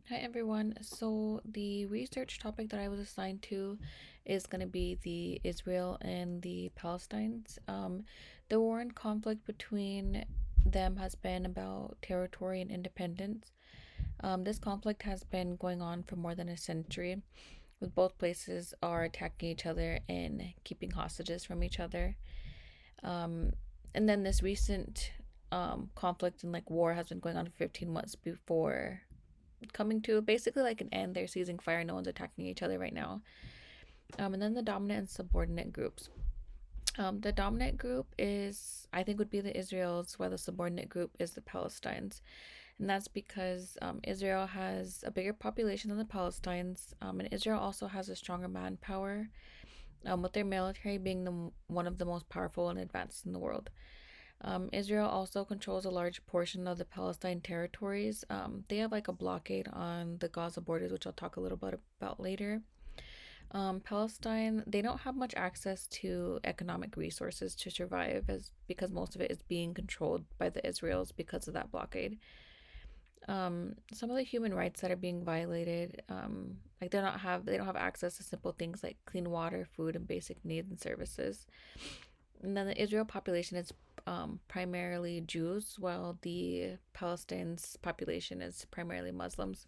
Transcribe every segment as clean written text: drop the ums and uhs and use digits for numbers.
Hi everyone. So the research topic that I was assigned to is going to be the Israel and the Palestinians. The war and conflict between them has been about territory and independence. This conflict has been going on for more than a century, with both places are attacking each other and keeping hostages from each other. Um, and then this recent conflict and like war has been going on for 15 months before coming to basically like an end. They're seizing fire. No one's attacking each other right now. And then the dominant and subordinate groups. The dominant group is, I think, would be the Israels, while the subordinate group is the Palestines. And that's because Israel has a bigger population than the Palestines. And Israel also has a stronger manpower, with their military being one of the most powerful and advanced in the world. Israel also controls a large portion of the Palestine territories. They have like a blockade on the Gaza borders, which I'll talk a little bit about later. Palestine, they don't have much access to economic resources to survive, as because most of it is being controlled by the Israels because of that blockade. Some of the human rights that are being violated, like they don't have access to simple things like clean water, food, and basic needs and services. And then the Israel population is primarily Jews, while the Palestine's population is primarily Muslims.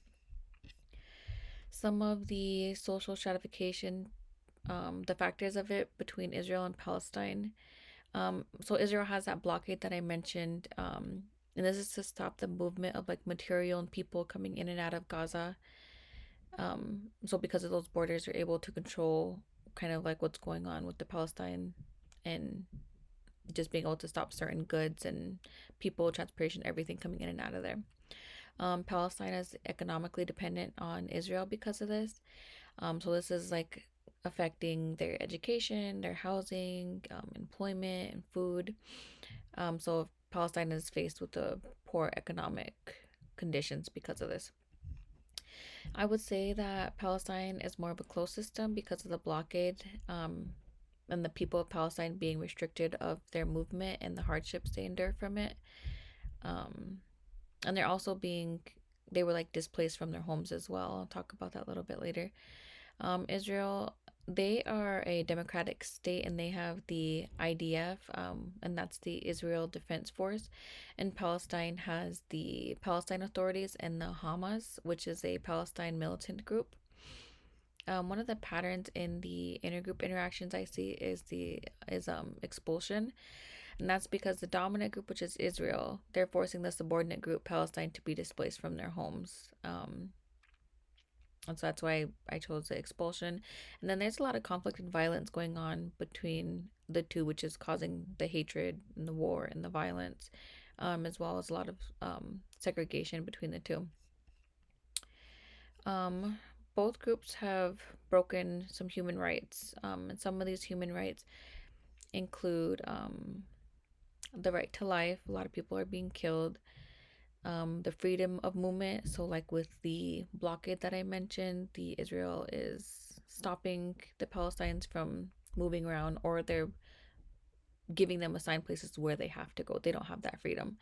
Some of the social stratification, the factors of it between Israel and Palestine. So Israel has that blockade that I mentioned, and this is to stop the movement of like material and people coming in and out of Gaza. So because of those borders, you're able to control kind of like what's going on with the Palestine and just being able to stop certain goods and people, transportation, everything coming in and out of there. Palestine is economically dependent on Israel because of this. So this is like affecting their education, their housing, employment, and food. So Palestine is faced with the poor economic conditions because of this. I would say that Palestine is more of a closed system because of the blockade, and the people of Palestine being restricted of their movement and the hardships they endure from it. Um, and they're also being they were like displaced from their homes as well. I'll talk about that a little bit later. Israel, they are a democratic state and they have the IDF, and that's the Israel Defense Force. And Palestine has the Palestine Authorities and the Hamas, which is a Palestine militant group. One of the patterns in the intergroup interactions I see is expulsion, and that's because the dominant group, which is Israel, they're forcing the subordinate group Palestine to be displaced from their homes. And so that's why I chose the expulsion. And then there's a lot of conflict and violence going on between the two, which is causing the hatred and the war and the violence, as well as a lot of segregation between the two. Um, Both groups have broken some human rights, and some of these human rights include the right to life. A lot of people are being killed. The freedom of movement. So, like with the blockade that I mentioned, the Israel is stopping the Palestinians from moving around, or they're giving them assigned places where they have to go. They don't have that freedom.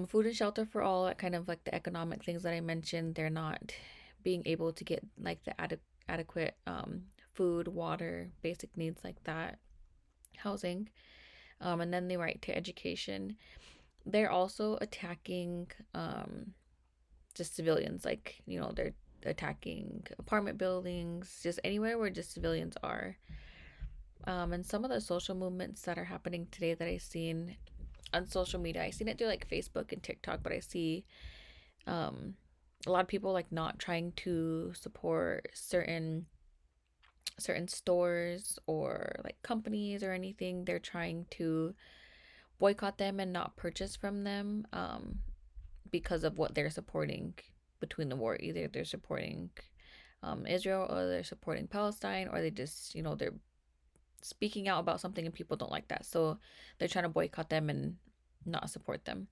Food and shelter for all, kind of like the economic things that I mentioned, they're not being able to get like the adequate food, water, basic needs like that, housing, and then the right to education. They're also attacking just civilians, like, they're attacking apartment buildings, just anywhere where just civilians are. And some of the social movements that are happening today that I've seen on social media, I've seen it through like Facebook and TikTok, but I see um, a lot of people like not trying to support certain stores or like companies or anything. They're trying to boycott them and not purchase from them, because of what they're supporting between the war. Either they're supporting Israel, or they're supporting Palestine, or they just, they're speaking out about something and people don't like that. So they're trying to boycott them and not support them.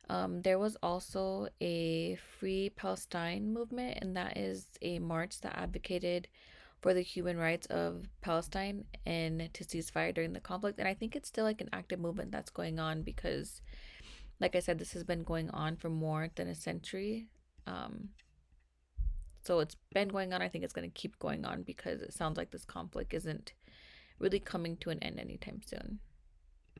There was also a Free Palestine movement, and that is a march that advocated for the human rights of Palestine and to cease fire during the conflict. And I think it's still like an active movement that's going on because, like I said, this has been going on for more than a century. Um, so it's been going on. I think it's going to keep going on because it sounds like this conflict isn't really coming to an end anytime soon.